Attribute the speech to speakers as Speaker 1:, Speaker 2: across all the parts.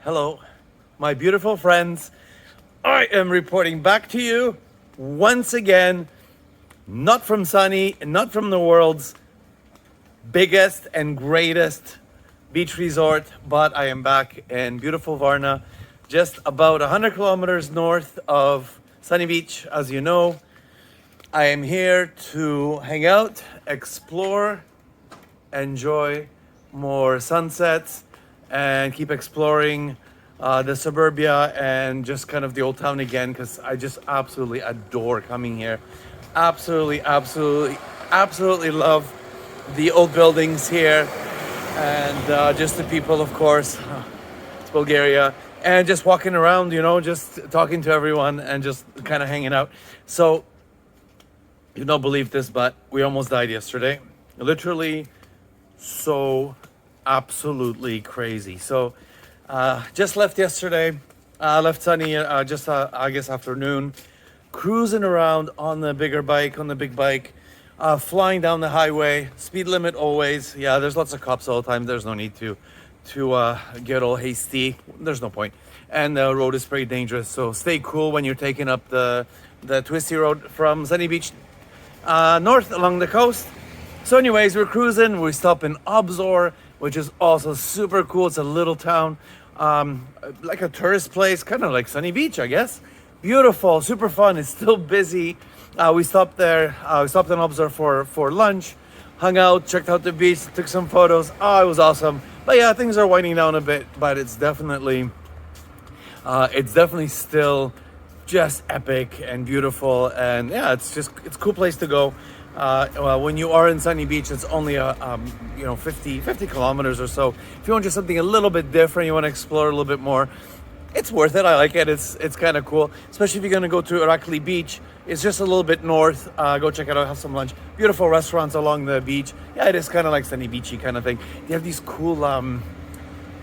Speaker 1: Hello, my beautiful friends. I am reporting back to you once again, not from sunny, not from the world's biggest and greatest beach resort, but I am back in beautiful Varna, just about 100 kilometers north of Sunny Beach. As you know, I am here to hang out, explore, enjoy more sunsets, and keep exploring the suburbia and just kind of the old town again, because I just absolutely adore coming here. Absolutely love the old buildings here, and just the people, of course. It's Bulgaria, and just walking around, just talking to everyone and just kind of hanging out. So you don't believe this, but we almost died yesterday. Literally, so absolutely crazy. So just left yesterday, left sunny, I guess afternoon, cruising around on the big bike, flying down the highway, speed limit always. Yeah, there's lots of cops all the time. There's no need to get all hasty. There's no point. And the road is pretty dangerous, so stay cool when you're taking up the twisty road from Sunny Beach north along the coast. So anyways, we're cruising. We stop in Ohhhh, which is also super cool. It's a little town, like a tourist place, kind of like Sunny Beach, I guess. Beautiful, super fun. It's still busy. We stopped there. We stopped in Ohhhh for lunch, hung out, checked out the beach, took some photos. Oh, it was awesome. But yeah, things are winding down a bit, but it's definitely still just epic and beautiful. And yeah, it's a cool place to go. When you are in Sunny Beach, it's only 50 kilometers or so. If you want just something a little bit different, you want to explore a little bit more, it's worth it. I like it. It's kind of cool, especially if you're going to go to Irakli Beach. It's just a little bit north. Go check it out, have some lunch. Beautiful restaurants along the beach. Yeah, it is kind of like Sunny Beachy kind of thing. They have these cool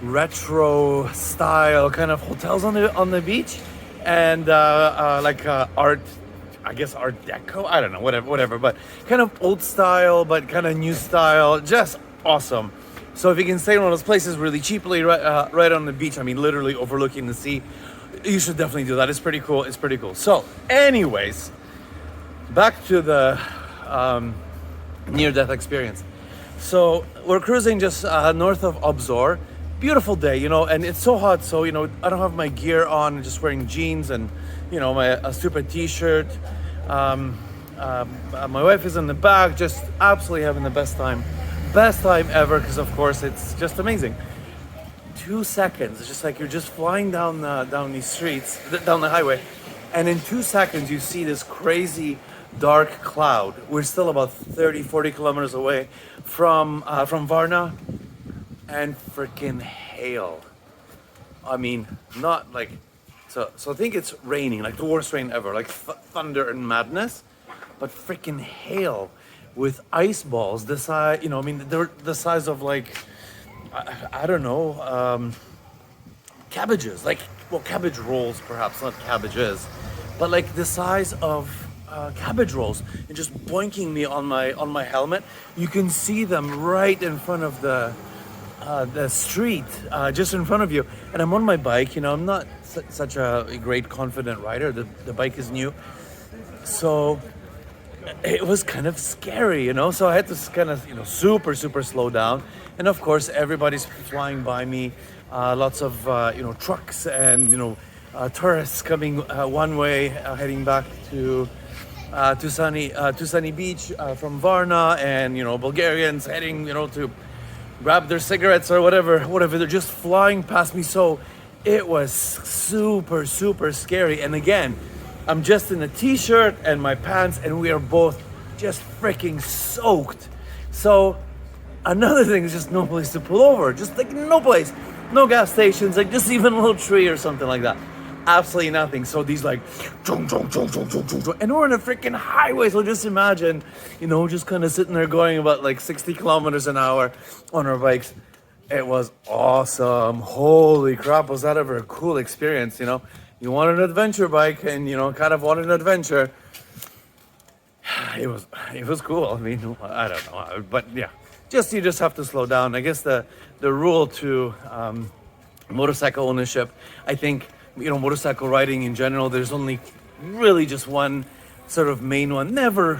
Speaker 1: retro style kind of hotels on the beach, and art, I guess Art Deco. I don't know, whatever. But kind of old style, but kind of new style. Just awesome. So if you can stay in one of those places really cheaply, right on the beach, I mean, literally overlooking the sea, you should definitely do that. It's pretty cool. So, anyways, back to the near-death experience. So we're cruising just north of Ohhhh. Beautiful day, and it's so hot. So I don't have my gear on. I'm just wearing jeans and a stupid t-shirt. My wife is in the back, just absolutely having the best time ever, because of course it's just amazing. 2 seconds, it's just like you're just flying down these streets, down the highway, and in 2 seconds you see this crazy dark cloud. We're still about 30-40 kilometers away from Varna, and freaking hail. I mean, not like so I think it's raining, like the worst rain ever, like thunder and madness, but freaking hail with ice balls the size, they're the size of like, I don't know, cabbages, cabbage rolls, perhaps not cabbages, but like the size of cabbage rolls, and just boinking me on my helmet. You can see them right in front of the street, just in front of you. And I'm on my bike, I'm not such a great confident rider. The bike is new, so it was kind of scary, so I had to kind of super slow down. And of course everybody's flying by me, lots of trucks and tourists coming one way, heading back to Sunny Beach from Varna, and Bulgarians heading to grab their cigarettes or whatever. They're just flying past me. So it was super scary. And again, I'm just in a t-shirt and my pants, and we are both just freaking soaked. So another thing is just no place to pull over. Just like no place, no gas stations, like just even a little tree or something like that. Absolutely nothing. So these like, and we're on a freaking highway. So just imagine, just kind of sitting there going about like 60 kilometers an hour on our bikes. It was awesome. Holy crap, was that ever a cool experience, You want an adventure bike and, kind of want an adventure. It was cool. I mean, I don't know, but yeah, you just have to slow down. I guess the rule to motorcycle ownership. I think, motorcycle riding in general, there's only really just one sort of main one. Never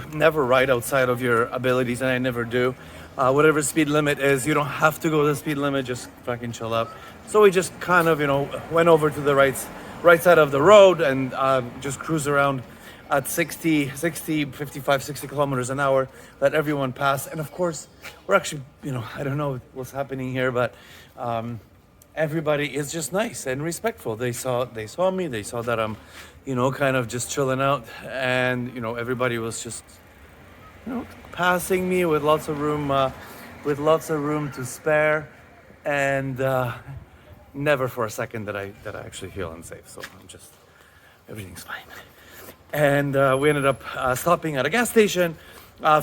Speaker 1: ride outside of your abilities, and I never do. Whatever speed limit is, you don't have to go the speed limit, just fucking chill out. So we just kind of, went over to the right side of the road and just cruise around at 55, 60 kilometers an hour, let everyone pass. And of course, we're actually, I don't know what's happening here, but everybody is just nice and respectful. They saw me, they saw that I'm, kind of just chilling out, and, everybody was just, passing me with lots of room to spare, and never for a second that I actually feel unsafe. So everything's fine. And we ended up stopping at a gas station,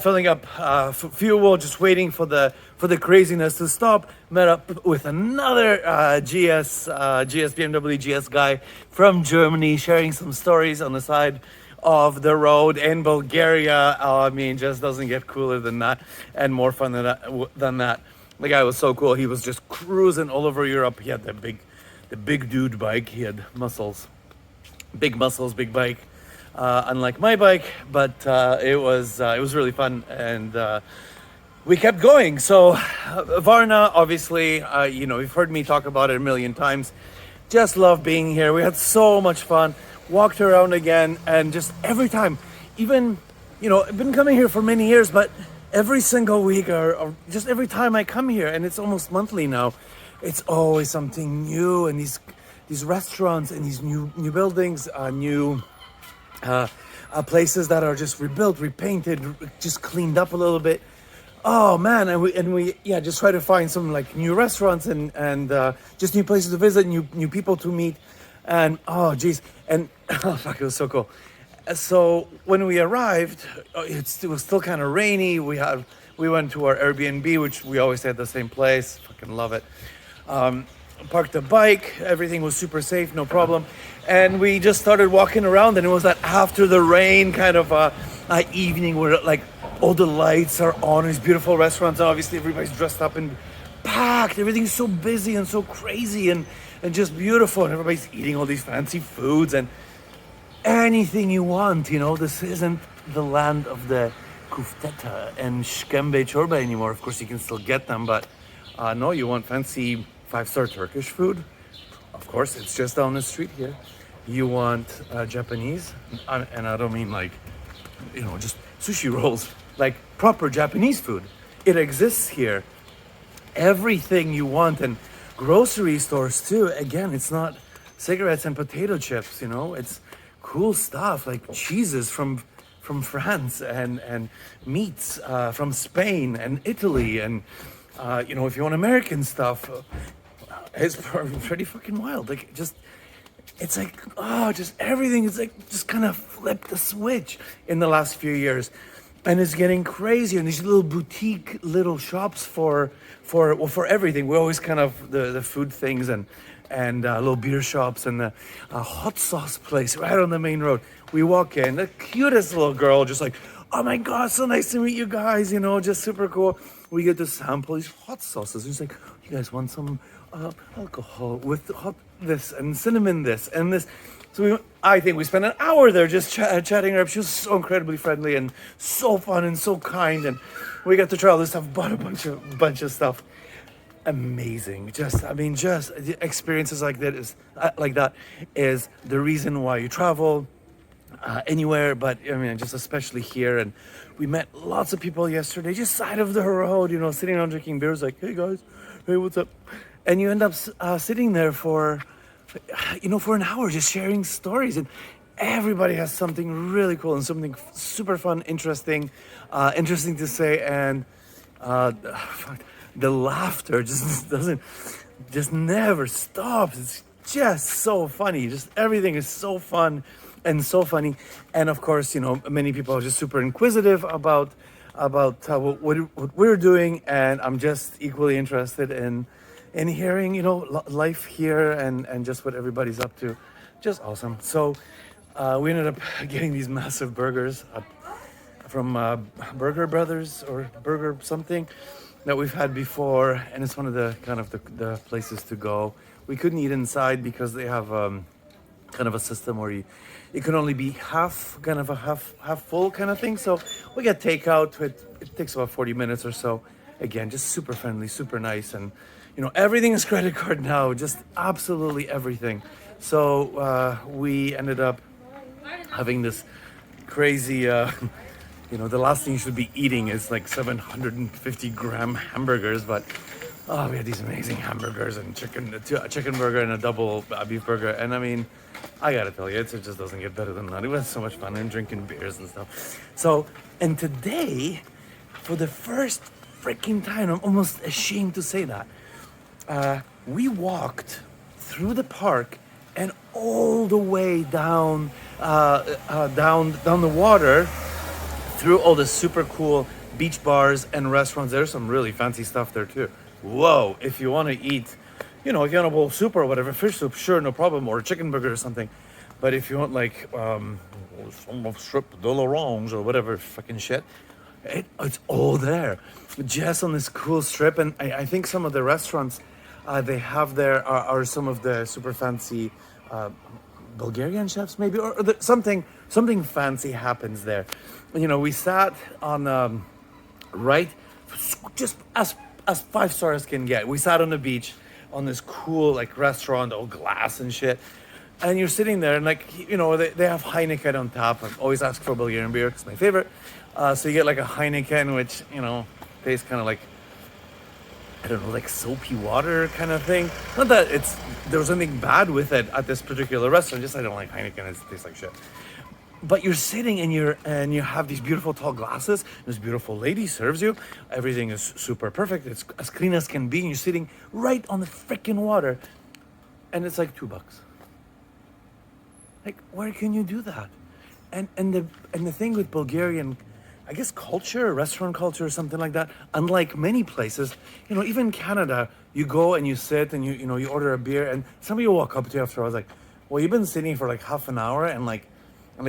Speaker 1: filling up fuel, just waiting for the craziness to stop. Met up with another BMW GS guy from Germany, sharing some stories on the side of the road in Bulgaria. Just doesn't get cooler than that, and more fun than that. The guy was so cool. He was just cruising all over Europe. He had the big dude bike. He had big muscles, big bike. Unlike my bike, but it was really fun, and we kept going. So Varna, obviously, you've heard me talk about it a million times. Just love being here. We had so much fun. Walked around again, and just every time, even, I've been coming here for many years, but every single week or just every time I come here, and it's almost monthly now, it's always something new, and these restaurants and these new buildings, new places that are just rebuilt, repainted, just cleaned up a little bit. Oh man, and we just try to find some like new restaurants and just new places to visit, new people to meet, and oh geez, and oh fuck, it was so cool. So when we arrived, it was still kind of rainy. We went to our Airbnb, which we always stay at the same place. Fucking love it. Parked the bike, everything was super safe, no problem, and we just started walking around, and it was that after the rain kind of evening where like all the lights are on, these beautiful restaurants, and obviously everybody's dressed up and packed, everything's so busy and so crazy and just beautiful, and everybody's eating all these fancy foods and anything you want. This isn't the land of the kufteta and shkembe chorba anymore. Of course you can still get them, but no, you want fancy 5-star Turkish food? Of course, it's just down the street here. You want Japanese? And I don't mean like, just sushi rolls. Like proper Japanese food. It exists here. Everything you want, and grocery stores too. Again, it's not cigarettes and potato chips, it's cool stuff like cheeses from France and meats from Spain and Italy, and if you want American stuff, it's pretty fucking wild. Like it's like, just everything is like just kind of flipped the switch in the last few years, and it's getting crazy. And these little boutique little shops for everything. We always kind of the food things and little beer shops and the hot sauce place right on the main road. We walk in, the cutest little girl, just like, oh my god, so nice to meet you guys, just super cool. We get to sample these hot sauces. It's like, you guys want some alcohol with hot this and cinnamon this and this? So I think we spent an hour there just chatting her up. She was so incredibly friendly and so fun and so kind, and we got to try all this stuff, bought a bunch of stuff. Amazing. Just the experiences like that is the reason why you travel anywhere, but just especially here. And we met lots of people yesterday, just side of the road, sitting around drinking beers, like, hey guys, hey, what's up? And you end up sitting there for an hour, just sharing stories, and everybody has something really cool and something super fun, interesting to say, and the laughter just never stops. It's just so funny. Just everything is so fun and so funny. And of course, many people are just super inquisitive about what we're doing, and I'm just equally interested in hearing, life here and just what everybody's up to. Just awesome. So we ended up getting these massive burgers from Burger Brothers or Burger something that we've had before, and it's one of the kind of the places to go we couldn't eat inside because they have kind of a system where it can only be half, kind of a half full kind of thing. So we get takeout. It takes about 40 minutes or so. Again, just super friendly, super nice, and everything is credit card now. Just absolutely everything. So we ended up having this crazy. The last thing you should be eating is like 750-gram hamburgers, but we had these amazing hamburgers and a chicken burger and a double beef burger. And I mean, I gotta tell you, it just doesn't get better than that. It was so much fun, and drinking beers and stuff. So, and today, for the first freaking time, I'm almost ashamed to say that, we walked through the park and all the way down the water, through all the super cool beach bars and restaurants. There's some really fancy stuff there too. Whoa, if you want to eat, if you want a bowl of soup or whatever, fish soup, sure, no problem, or a chicken burger or something. But if you want like some strip de l'orange or whatever fucking shit, it's all there. Just on this cool strip. And I think some of the restaurants they have there are some of the super fancy Bulgarian chefs maybe, or something fancy happens there. We sat on right, just as 5 stars can get. We sat on the beach on this cool like restaurant, all glass and shit. And you're sitting there and like, they have Heineken on tap. I always ask for Bulgarian beer, it's my favorite. So you get like a Heineken, which, tastes kind of like, I don't know, like soapy water kind of thing. Not that there was anything bad with it at this particular restaurant, just I don't like Heineken, it tastes like shit. But you're sitting and you have these beautiful tall glasses. This beautiful lady serves you. Everything is super perfect. It's as clean as can be. And you're sitting right on the freaking water, and it's like $2. Like, where can you do that? And the thing with Bulgarian, I guess, culture, restaurant culture or something like that, unlike many places, even Canada, you go and you sit and you order a beer, and somebody will walk up to you after. I was like, well, you've been sitting for like half an hour and like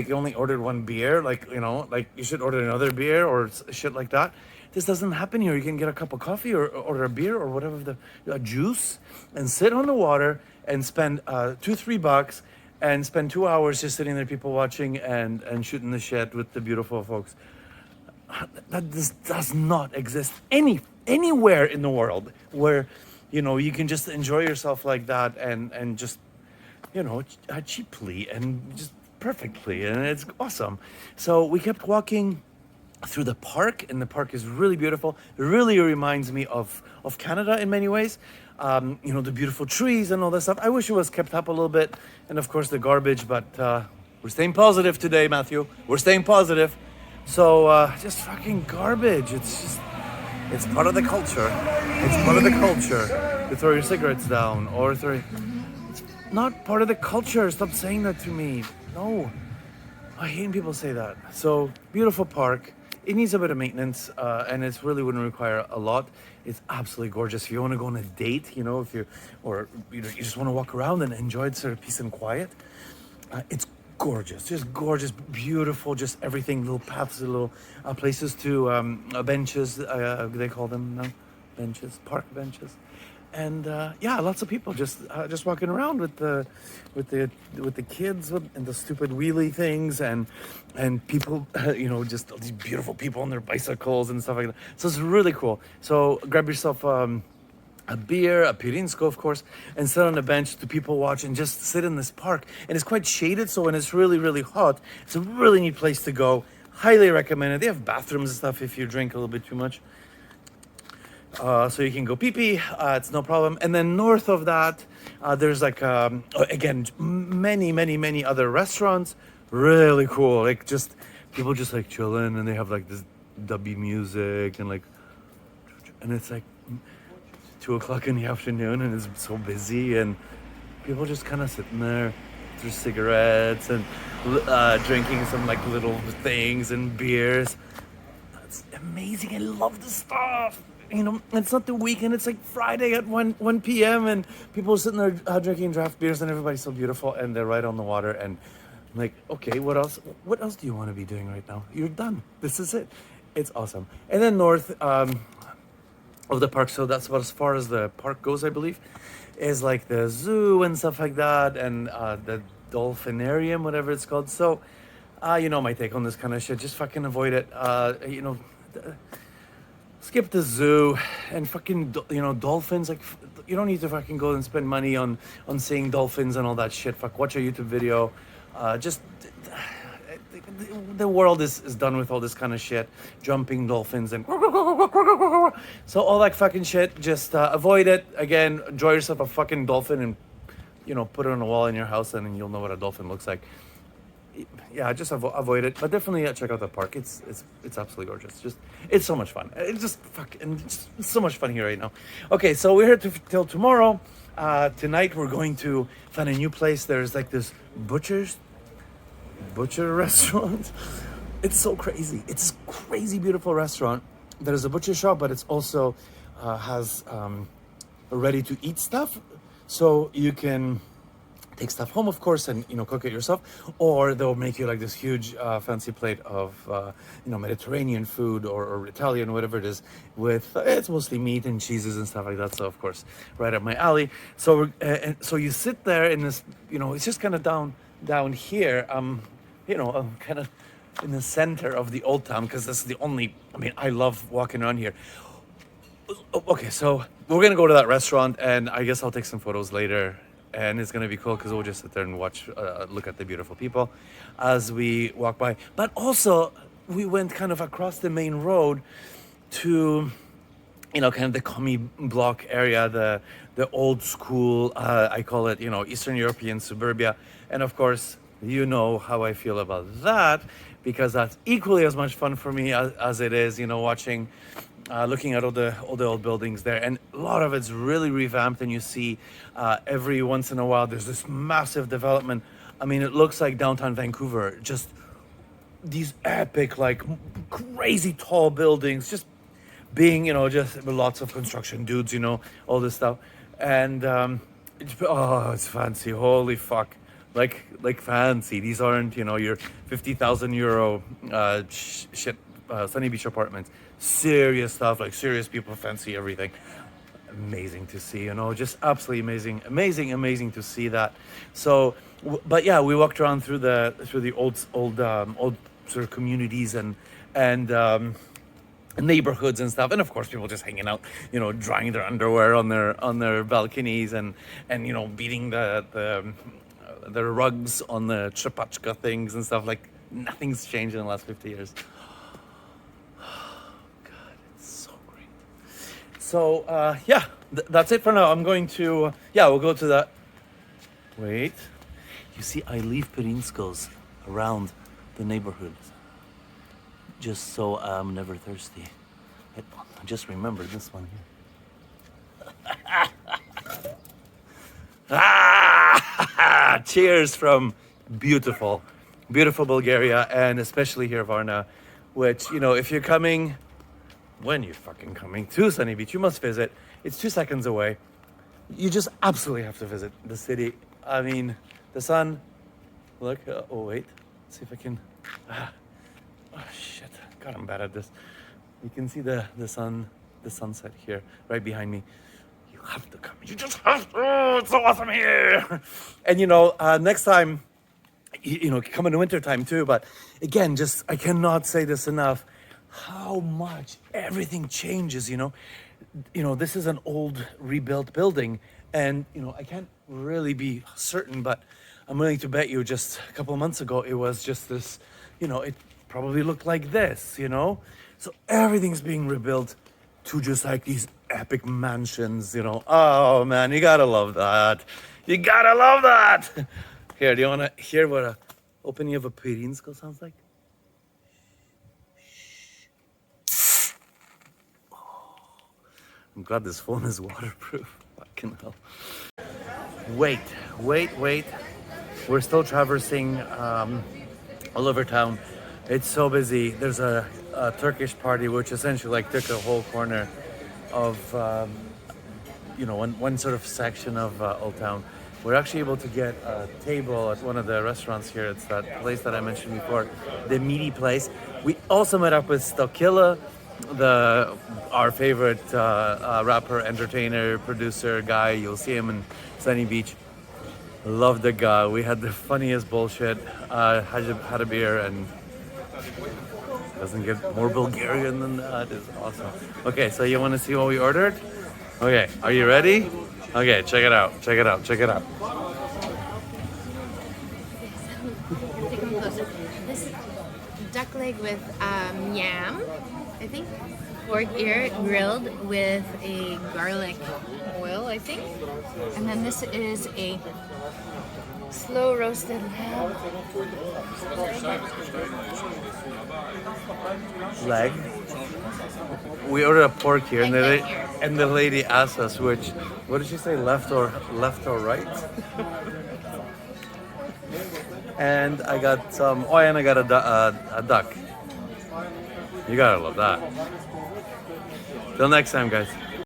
Speaker 1: you only ordered one beer, like you should order another beer or shit like that. This doesn't happen here. You can get a cup of coffee or order a beer or whatever, a juice, and sit on the water and spend $2-3 and spend 2 hours just sitting there, people watching and shooting the shit with the beautiful folks. That does not exist anywhere in the world where you can just enjoy yourself like that and just cheaply and just perfectly, and it's awesome. So we kept walking through the park, and the park is really beautiful. It really reminds me of Canada in many ways. The beautiful trees and all that stuff. I wish it was kept up a little bit, and of course the garbage, but we're staying positive today, Matthew. We're staying positive. So just fucking garbage. It's part of the culture. It's part of the culture to throw your cigarettes down or it's not part of the culture. Stop saying that to me. No, I hate when people say that. So beautiful park. It needs a bit of maintenance, and it really wouldn't require a lot. It's absolutely gorgeous. If you want to go on a date, if you just want to walk around and enjoy it, sort of peace and quiet, it's gorgeous, just gorgeous, beautiful, just everything. Little paths, little places to benches. They call them now, benches, park benches. And lots of people just walking around with the kids and the stupid wheelie things and people, just all these beautiful people on their bicycles and stuff like that. So it's really cool. So grab yourself a beer, a pirinsko, of course, and sit on a bench to people watch and just sit in this park. And it's quite shaded, so when it's really, really hot, it's a really neat place to go. Highly recommend it. They have bathrooms and stuff if you drink a little bit too much. So you can go pee-pee, it's no problem. And then north of that, there's like, again, many other restaurants. Really cool. Like just, people just like chilling, and they have like this dubby music and it's like 2:00 in the afternoon, and it's so busy, and people just kind of sitting there through cigarettes and drinking some like little things and beers. That's amazing. I love this stuff. It's not the weekend, it's like Friday at 1 p.m. and people are sitting there drinking draft beers, and everybody's so beautiful, and they're right on the water, and I'm like, okay, what else do you want to be doing right now? You're done. This is it. It's awesome. And then north, of the park. So that's about as far as the park goes, I believe, is like the zoo and stuff like that, and the dolphinarium, whatever it's called. So, you know my take on this kind of shit. Just fucking avoid it. Skip the zoo and fucking dolphins. Like you don't need to fucking go and spend money on seeing dolphins and all that shit. Fuck, watch a YouTube video. Just the world is done with all this kind of shit, jumping dolphins and so all that fucking shit. Just avoid it. Again, enjoy yourself a fucking dolphin and put it on a wall in your house and you'll know what a dolphin looks like. Yeah, just avoid it, but definitely check out the park. It's absolutely gorgeous. Just it's so much fun. It's just it's so much fun here right now. Okay, so we're here till tomorrow. Tonight we're going to find a new place. There's like this butcher restaurant. It's so crazy. It's this crazy beautiful restaurant. There's a butcher shop, but it's also has ready to eat stuff, so you can take stuff home, of course, and cook it yourself, or they'll make you like this huge fancy plate of Mediterranean food or Italian, whatever it is, with it's mostly meat and cheeses and stuff like that. So of course, right up my alley. So and so you sit there in this, it's just kind of down here, kind of in the center of the old town, because this is the only. I mean, I love walking around here. Okay, so we're gonna go to that restaurant, and I guess I'll take some photos later. And it's gonna be cool because we'll just sit there and watch, look at the beautiful people as we walk by. But also, we went kind of across the main road to, kind of the commie block area, the old school. I call it, Eastern European suburbia. And of course, you know how I feel about that, because that's equally as much fun for me as it is, watching. Looking at all the old buildings there, and a lot of it's really revamped, and you see every once in a while there's this massive development. I mean, it looks like downtown Vancouver, just these epic, like crazy tall buildings, just being, just lots of construction dudes, all this stuff. And it's fancy, holy fuck. Like fancy. These aren't, your 50,000 euro shit Sunny Beach apartments. Serious stuff, like serious people, fancy everything. Amazing to see, just absolutely amazing to see that. So, but yeah, we walked around through the old sort of communities and neighborhoods and stuff, and of course people just hanging out, drying their underwear on their balconies and beating the rugs on the trepachka things and stuff. Like nothing's changed in the last 50 years. So, yeah, that's it for now. I'm going to, we'll go to that. Wait, you see, I leave Pirinskos around the neighborhood just so I'm never thirsty. I just remembered this one here. Cheers from beautiful Bulgaria, and especially here, Varna, which, if you're coming... When you're fucking coming to Sunny Beach, you must visit. It's 2 seconds away. You just absolutely have to visit the city. I mean, the sun. Look. Wait. Let's see if I can. Oh shit! God, I'm bad at this. You can see the sunset here, right behind me. You have to come. You just have to. Oh, it's so awesome here. And next time, come in the winter time too. But again, just I cannot say this enough. How much everything changes, this is an old rebuilt building, and I can't really be certain, but I'm willing to bet you just a couple of months ago it was just this, it probably looked like this, so everything's being rebuilt to just like these epic mansions, oh man, you gotta love that. Here, do you want to hear what a opening of a Pirinsko sounds like? I'm glad this phone is waterproof. Fucking hell. Wait. We're still traversing all over town. It's so busy. There's a Turkish party, which essentially like took a whole corner of, one sort of section of Old Town. We're actually able to get a table at one of the restaurants here. It's that place that I mentioned before, the meaty place. We also met up with Stokilla, our favorite rapper, entertainer, producer guy. You'll see him in Sunny Beach. Love the guy. We had the funniest bullshit. Had a beer and doesn't get more Bulgarian than that. It's awesome. Okay, so you want to see what we ordered? Okay, are you ready? Okay, check it out. Check it out. Check it out.
Speaker 2: Take them closer. This is duck leg with yam, I think. Pork ear grilled with a garlic oil, I think. And then this is a slow roasted lamb.
Speaker 1: Leg. We ordered a pork here, and
Speaker 2: Leg here.
Speaker 1: the lady asked us which. What did she say? Left or right? And I got some. Oh, and I got a duck. You gotta love that. Till next time, guys.